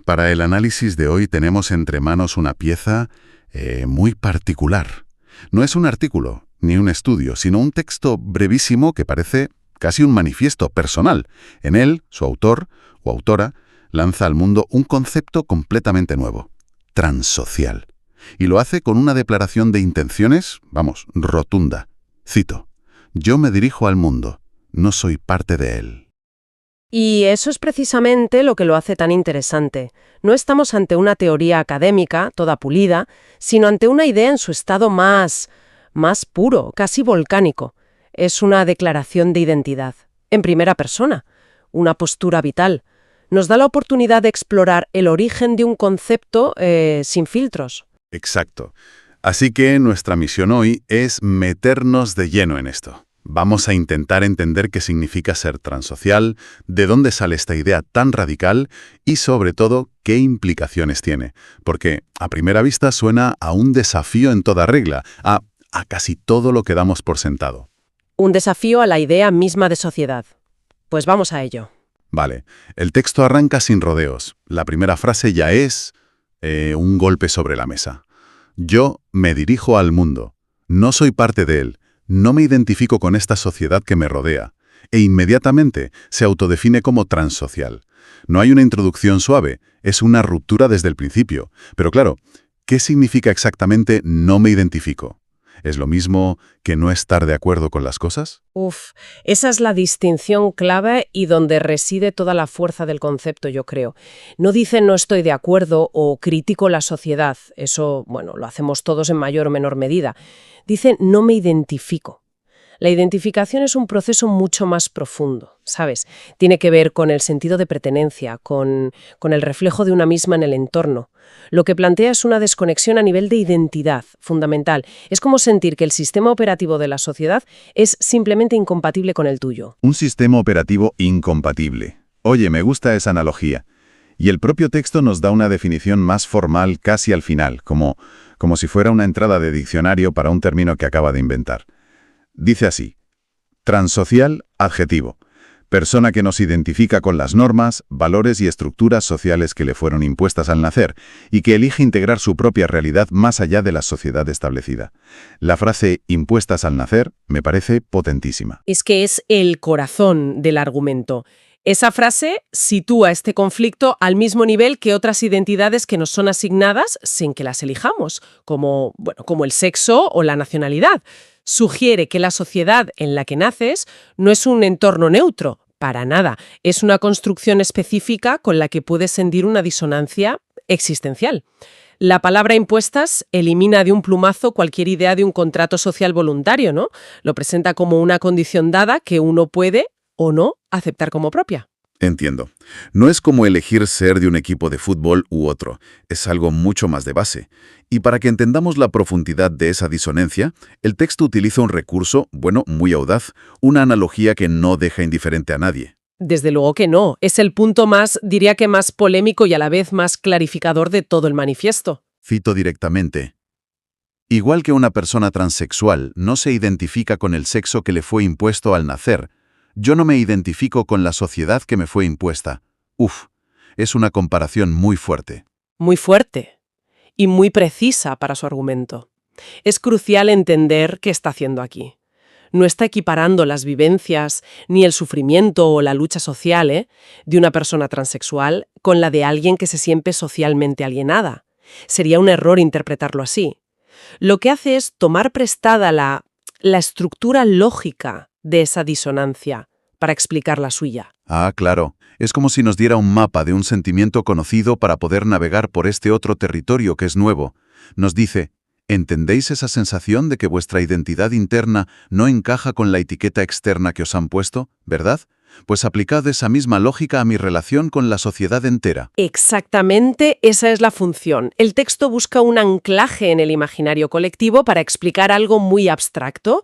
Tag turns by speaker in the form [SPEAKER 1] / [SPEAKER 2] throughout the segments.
[SPEAKER 1] Para el análisis de hoy tenemos entre manos una pieza muy particular. No es un artículo ni un estudio, sino un texto brevísimo que parece casi un manifiesto personal. En él, su autor o autora lanza al mundo un concepto completamente nuevo: transsocial. Y lo hace con una declaración de intenciones, vamos, rotunda. Cito: yo me dirijo al mundo, no soy parte de él.
[SPEAKER 2] Y eso es precisamente lo que lo hace tan interesante. No estamos ante una teoría académica, toda pulida, sino ante una idea en su estado más puro, casi volcánico. Es una declaración de identidad, en primera persona, una postura vital. Nos da la oportunidad de explorar el origen de un concepto sin filtros.
[SPEAKER 1] Exacto. Así que nuestra misión hoy es meternos de lleno en esto. Vamos a intentar entender qué significa ser transsocial, de dónde sale esta idea tan radical y, sobre todo, qué implicaciones tiene. Porque, a primera vista, suena a un desafío en toda regla, a casi todo lo que damos por sentado.
[SPEAKER 2] Un desafío a la idea misma de sociedad. Pues vamos a ello.
[SPEAKER 1] Vale, el texto arranca sin rodeos. La primera frase ya es un golpe sobre la mesa. Yo me dirijo al mundo. No soy parte de él. No me identifico con esta sociedad que me rodea. E inmediatamente se autodefine como transsocial. No hay una introducción suave, es una ruptura desde el principio. Pero claro, ¿qué significa exactamente no me identifico? ¿Es lo mismo que no estar de acuerdo con las cosas?
[SPEAKER 2] Esa es la distinción clave y donde reside toda la fuerza del concepto, yo creo. No dice no estoy de acuerdo o critico la sociedad. Eso, bueno, lo hacemos todos en mayor o menor medida. Dice no me identifico. La identificación es un proceso mucho más profundo, ¿sabes? Tiene que ver con el sentido de pertenencia, con el reflejo de una misma en el entorno. Lo que plantea es una desconexión a nivel de identidad, fundamental. Es como sentir que el sistema operativo de la sociedad es simplemente incompatible con el tuyo.
[SPEAKER 3] Un sistema operativo incompatible. Oye, me gusta esa analogía. Y el propio texto nos da una definición más formal casi al final, como si fuera una entrada de diccionario para un término que acaba de inventar. Dice así: transsocial, adjetivo. Persona que nos identifica con las normas, valores y estructuras sociales que le fueron impuestas al nacer y que elige integrar su propia realidad más allá de la sociedad establecida. La frase impuestas al nacer me parece potentísima.
[SPEAKER 2] Es que es el corazón del argumento. Esa frase sitúa este conflicto al mismo nivel que otras identidades que nos son asignadas sin que las elijamos, como el sexo o la nacionalidad. Sugiere que la sociedad en la que naces no es un entorno neutro, para nada. Es una construcción específica con la que puedes sentir una disonancia existencial. La palabra impuestas elimina de un plumazo cualquier idea de un contrato social voluntario, ¿no? Lo presenta como una condición dada que uno puede o no aceptar como propia.
[SPEAKER 1] Entiendo. No es como elegir ser de un equipo de fútbol u otro. Es algo mucho más de base. Y para que entendamos la profundidad de esa disonancia, el texto utiliza un recurso, muy audaz, una analogía que no deja indiferente a nadie.
[SPEAKER 2] Desde luego que no. Es el punto diría que más polémico y a la vez más clarificador de todo el manifiesto.
[SPEAKER 1] Cito directamente: igual que una persona transexual no se identifica con el sexo que le fue impuesto al nacer, yo no me identifico con la sociedad que me fue impuesta. Es una comparación muy fuerte.
[SPEAKER 2] Muy fuerte y muy precisa para su argumento. Es crucial entender qué está haciendo aquí. No está equiparando las vivencias, ni el sufrimiento o la lucha social de una persona transexual con la de alguien que se siente socialmente alienada. Sería un error interpretarlo así. Lo que hace es tomar prestada la estructura lógica de esa disonancia para explicar la suya.
[SPEAKER 1] Claro. Es como si nos diera un mapa de un sentimiento conocido para poder navegar por este otro territorio que es nuevo. Nos dice: ¿entendéis esa sensación de que vuestra identidad interna no encaja con la etiqueta externa que os han puesto, verdad? Pues aplicad esa misma lógica a mi relación con la sociedad entera.
[SPEAKER 2] Exactamente, esa es la función. El texto busca un anclaje en el imaginario colectivo para explicar algo muy abstracto.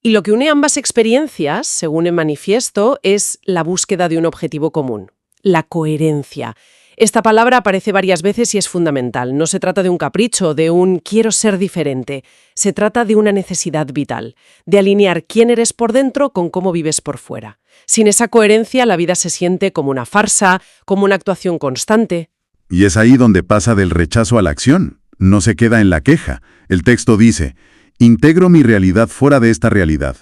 [SPEAKER 2] Y lo que une ambas experiencias, según el manifiesto, es la búsqueda de un objetivo común: la coherencia. Esta palabra aparece varias veces y es fundamental. No se trata de un capricho, de un quiero ser diferente. Se trata de una necesidad vital, de alinear quién eres por dentro con cómo vives por fuera. Sin esa coherencia, la vida se siente como una farsa, como una actuación constante.
[SPEAKER 1] Y es ahí donde pasa del rechazo a la acción. No se queda en la queja. El texto dice, integro mi realidad fuera de esta realidad.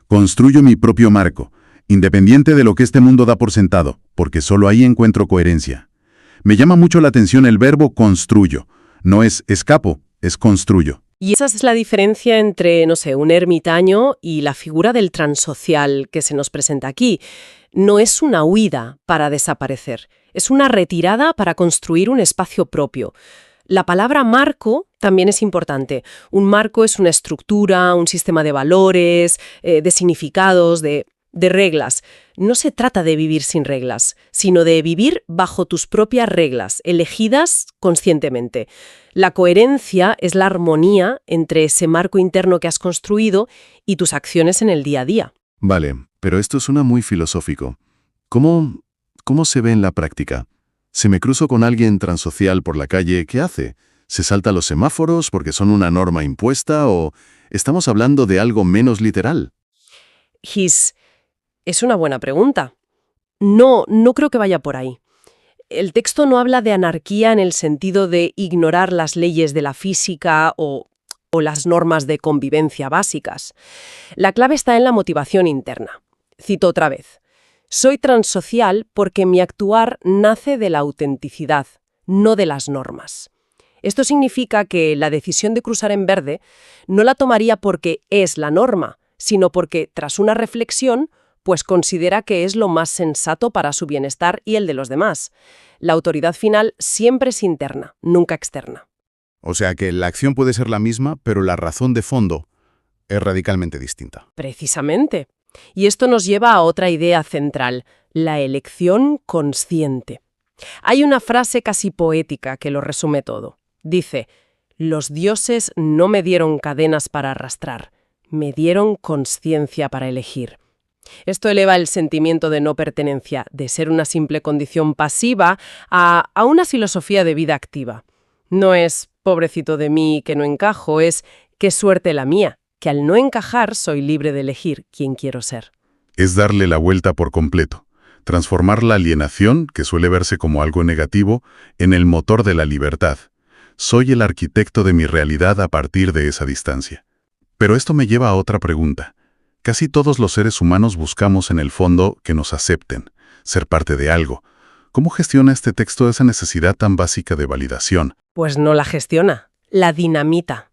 [SPEAKER 1] Construyo mi propio marco, independiente de lo que este mundo da por sentado, porque solo ahí encuentro coherencia. Me llama mucho la atención el verbo construyo. No es escapo, es construyo.
[SPEAKER 2] Y esa es la diferencia entre, no sé, un ermitaño y la figura del transocial que se nos presenta aquí. No es una huida para desaparecer, es una retirada para construir un espacio propio. La palabra marco también es importante. Un marco es una estructura, un sistema de valores, de significados, de reglas. No se trata de vivir sin reglas, sino de vivir bajo tus propias reglas, elegidas conscientemente. La coherencia es la armonía entre ese marco interno que has construido y tus acciones en el día a día.
[SPEAKER 4] Vale, pero esto suena muy filosófico. ¿Cómo se ve en la práctica? Si me cruzo con alguien transocial por la calle, ¿qué hace? ¿Se salta los semáforos porque son una norma impuesta o estamos hablando de algo menos literal?
[SPEAKER 2] Es una buena pregunta. No creo que vaya por ahí. El texto no habla de anarquía en el sentido de ignorar las leyes de la física o las normas de convivencia básicas. La clave está en la motivación interna. Cito otra vez. Soy transocial porque mi actuar nace de la autenticidad, no de las normas. Esto significa que la decisión de cruzar en verde no la tomaría porque es la norma, sino porque, tras una reflexión, pues considera que es lo más sensato para su bienestar y el de los demás. La autoridad final siempre es interna, nunca externa.
[SPEAKER 5] O sea que la acción puede ser la misma, pero la razón de fondo es radicalmente distinta.
[SPEAKER 2] Precisamente. Y esto nos lleva a otra idea central, la elección consciente. Hay una frase casi poética que lo resume todo. Dice, los dioses no me dieron cadenas para arrastrar, me dieron consciencia para elegir. Esto eleva el sentimiento de no pertenencia, de ser una simple condición pasiva, a una filosofía de vida activa. No es, pobrecito de mí, que no encajo, es, qué suerte la mía, que al no encajar soy libre de elegir quién quiero ser.
[SPEAKER 1] Es darle la vuelta por completo, transformar la alienación, que suele verse como algo negativo, en el motor de la libertad. Soy el arquitecto de mi realidad a partir de esa distancia. Pero esto me lleva a otra pregunta. Casi todos los seres humanos buscamos en el fondo que nos acepten, ser parte de algo. ¿Cómo gestiona este texto esa necesidad tan básica de validación?
[SPEAKER 2] Pues no la gestiona, la dinamita.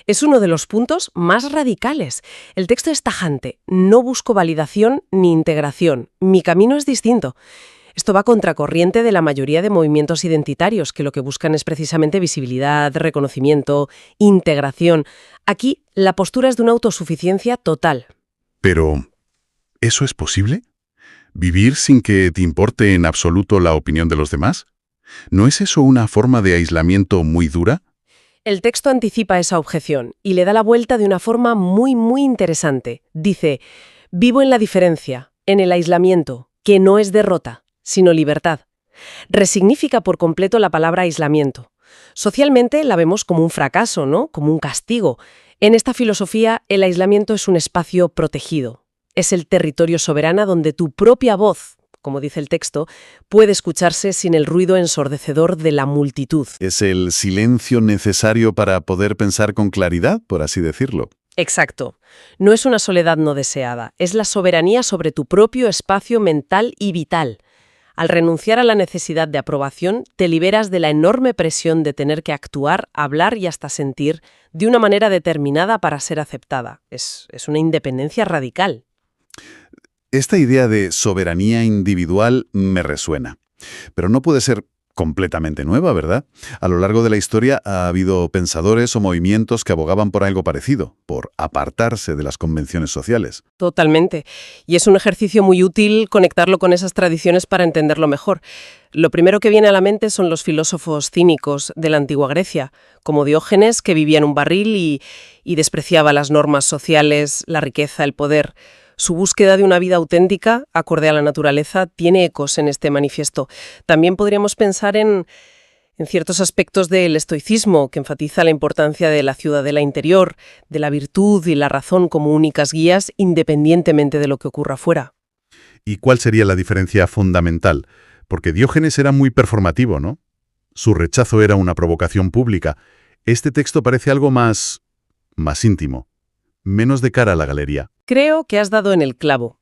[SPEAKER 2] Es uno de los puntos más radicales. El texto es tajante. No busco validación ni integración. Mi camino es distinto. Esto va a contracorriente de la mayoría de movimientos identitarios, que lo que buscan es precisamente visibilidad, reconocimiento, integración. Aquí, la postura es de una autosuficiencia total.
[SPEAKER 1] Pero, ¿eso es posible? ¿Vivir sin que te importe en absoluto la opinión de los demás? ¿No es eso una forma de aislamiento muy dura?
[SPEAKER 2] El texto anticipa esa objeción y le da la vuelta de una forma muy interesante. Dice, vivo en la diferencia, en el aislamiento, que no es derrota, sino libertad. Resignifica por completo la palabra aislamiento. Socialmente la vemos como un fracaso, ¿no? Como un castigo. En esta filosofía, el aislamiento es un espacio protegido. Es el territorio soberano donde tu propia voz, como dice el texto, puede escucharse sin el ruido ensordecedor de la multitud.
[SPEAKER 4] Es el silencio necesario para poder pensar con claridad, por así decirlo.
[SPEAKER 2] Exacto. No es una soledad no deseada, es la soberanía sobre tu propio espacio mental y vital. Al renunciar a la necesidad de aprobación, te liberas de la enorme presión de tener que actuar, hablar y hasta sentir de una manera determinada para ser aceptada. Es una independencia radical.
[SPEAKER 4] Esta idea de soberanía individual me resuena, pero no puede ser completamente nueva, ¿verdad? A lo largo de la historia ha habido pensadores o movimientos que abogaban por algo parecido, por apartarse de las convenciones sociales.
[SPEAKER 2] Totalmente. Y es un ejercicio muy útil conectarlo con esas tradiciones para entenderlo mejor. Lo primero que viene a la mente son los filósofos cínicos de la antigua Grecia, como Diógenes, que vivía en un barril y despreciaba las normas sociales, la riqueza, el poder. Su búsqueda de una vida auténtica, acorde a la naturaleza, tiene ecos en este manifiesto. También podríamos pensar en ciertos aspectos del estoicismo, que enfatiza la importancia de la ciudadela interior, de la virtud y la razón como únicas guías, independientemente de lo que ocurra fuera.
[SPEAKER 1] ¿Y cuál sería la diferencia fundamental? Porque Diógenes era muy performativo, ¿no?
[SPEAKER 4] Su rechazo era una provocación pública. Este texto parece algo más íntimo, menos de cara a la galería.
[SPEAKER 2] Creo que has dado en el clavo.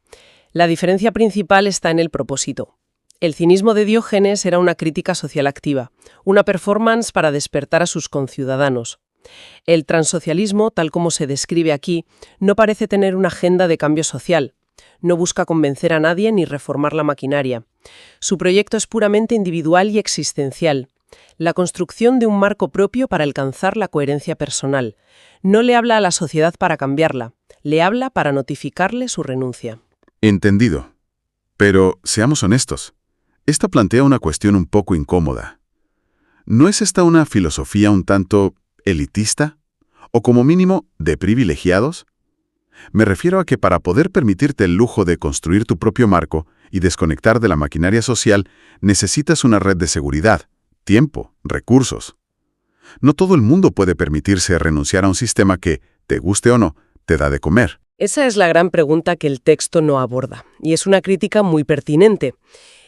[SPEAKER 2] La diferencia principal está en el propósito. El cinismo de Diógenes era una crítica social activa, una performance para despertar a sus conciudadanos. El transocialismo, tal como se describe aquí, no parece tener una agenda de cambio social. No busca convencer a nadie ni reformar la maquinaria. Su proyecto es puramente individual y existencial. La construcción de un marco propio para alcanzar la coherencia personal. No le habla a la sociedad para cambiarla, le habla para notificarle su renuncia.
[SPEAKER 4] Entendido. Pero seamos honestos. Esta plantea una cuestión un poco incómoda. ¿No es esta una filosofía un tanto elitista? ¿O como mínimo de privilegiados? Me refiero a que para poder permitirte el lujo de construir tu propio marco y desconectar de la maquinaria social, necesitas una red de seguridad, tiempo, recursos. No todo el mundo puede permitirse renunciar a un sistema que, te guste o no, te da de comer.
[SPEAKER 2] Esa es la gran pregunta que el texto no aborda, y es una crítica muy pertinente.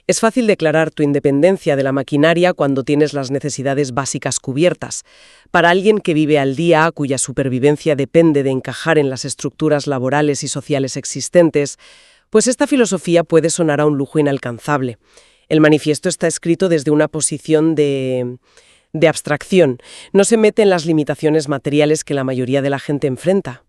[SPEAKER 2] Es fácil declarar tu independencia de la maquinaria cuando tienes las necesidades básicas cubiertas. Para alguien que vive al día, cuya supervivencia depende de encajar en las estructuras laborales y sociales existentes, pues esta filosofía puede sonar a un lujo inalcanzable. El manifiesto está escrito desde una posición de abstracción. No se mete en las limitaciones materiales que la mayoría de la gente enfrenta.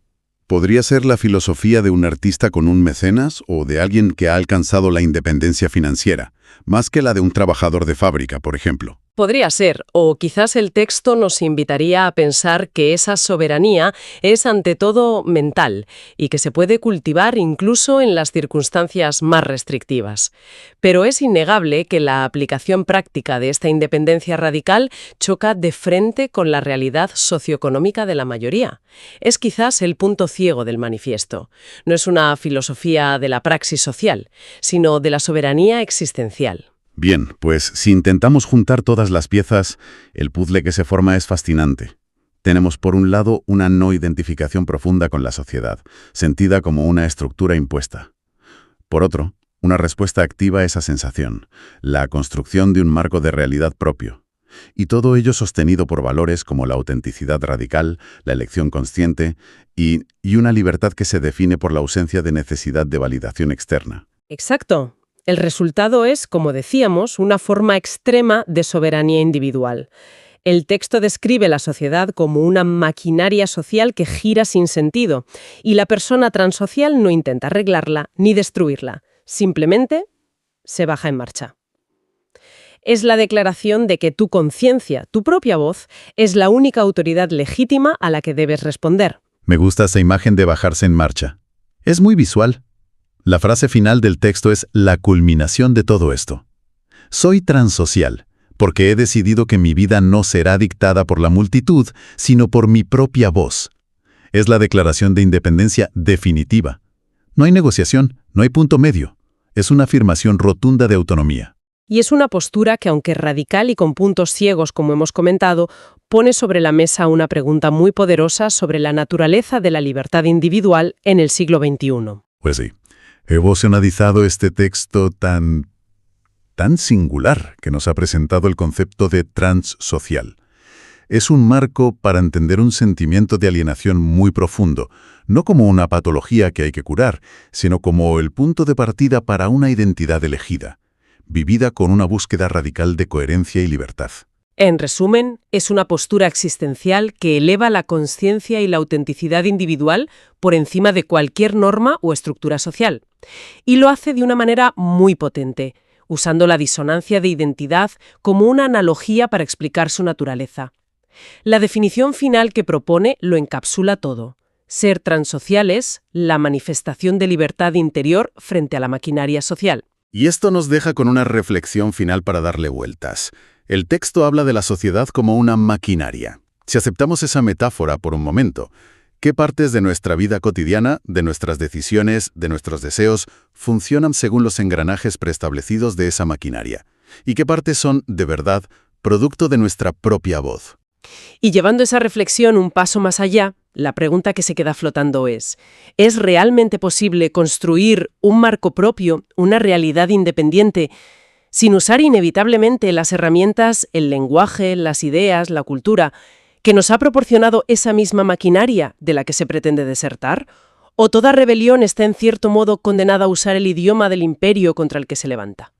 [SPEAKER 4] ¿Podría ser la filosofía de un artista con un mecenas o de alguien que ha alcanzado la independencia financiera, más que la de un trabajador de fábrica, por ejemplo?
[SPEAKER 2] Podría ser, o quizás el texto nos invitaría a pensar que esa soberanía es ante todo mental y que se puede cultivar incluso en las circunstancias más restrictivas. Pero es innegable que la aplicación práctica de esta independencia radical choca de frente con la realidad socioeconómica de la mayoría. Es quizás el punto ciego del manifiesto. No es una filosofía de la praxis social, sino de la soberanía existencial.
[SPEAKER 4] Bien, pues si intentamos juntar todas las piezas, el puzzle que se forma es fascinante. Tenemos por un lado una no identificación profunda con la sociedad, sentida como una estructura impuesta. Por otro, una respuesta activa a esa sensación, la construcción de un marco de realidad propio. Y todo ello sostenido por valores como la autenticidad radical, la elección consciente y una libertad que se define por la ausencia de necesidad de validación externa.
[SPEAKER 2] Exacto. El resultado es, como decíamos, una forma extrema de soberanía individual. El texto describe la sociedad como una maquinaria social que gira sin sentido, y la persona transocial no intenta arreglarla ni destruirla, simplemente se baja en marcha. Es la declaración de que tu conciencia, tu propia voz, es la única autoridad legítima a la que debes responder.
[SPEAKER 4] Me gusta esa imagen de bajarse en marcha. Es muy visual. La frase final del texto es la culminación de todo esto. Soy transocial, porque he decidido que mi vida no será dictada por la multitud, sino por mi propia voz. Es la declaración de independencia definitiva. No hay negociación, no hay punto medio. Es una afirmación rotunda de autonomía.
[SPEAKER 2] Y es una postura que, aunque radical y con puntos ciegos, como hemos comentado, pone sobre la mesa una pregunta muy poderosa sobre la naturaleza de la libertad individual en el siglo XXI.
[SPEAKER 4] Pues sí. He emocionalizado este texto tan singular que nos ha presentado el concepto de transsocial. Es un marco para entender un sentimiento de alienación muy profundo, no como una patología que hay que curar, sino como el punto de partida para una identidad elegida, vivida con una búsqueda radical de coherencia y libertad.
[SPEAKER 2] En resumen, es una postura existencial que eleva la conciencia y la autenticidad individual por encima de cualquier norma o estructura social. Y lo hace de una manera muy potente, usando la disonancia de identidad como una analogía para explicar su naturaleza. La definición final que propone lo encapsula todo. Ser transocial es la manifestación de libertad interior frente a la maquinaria social.
[SPEAKER 4] Y esto nos deja con una reflexión final para darle vueltas. El texto habla de la sociedad como una maquinaria. Si aceptamos esa metáfora por un momento, ¿qué partes de nuestra vida cotidiana, de nuestras decisiones, de nuestros deseos, funcionan según los engranajes preestablecidos de esa maquinaria? ¿Y qué partes son, de verdad, producto de nuestra propia voz?
[SPEAKER 2] Y llevando esa reflexión un paso más allá, la pregunta que se queda flotando ¿es realmente posible construir un marco propio, una realidad independiente, sin usar inevitablemente las herramientas, el lenguaje, las ideas, la cultura, que nos ha proporcionado esa misma maquinaria de la que se pretende desertar? ¿O toda rebelión está en cierto modo condenada a usar el idioma del imperio contra el que se levanta?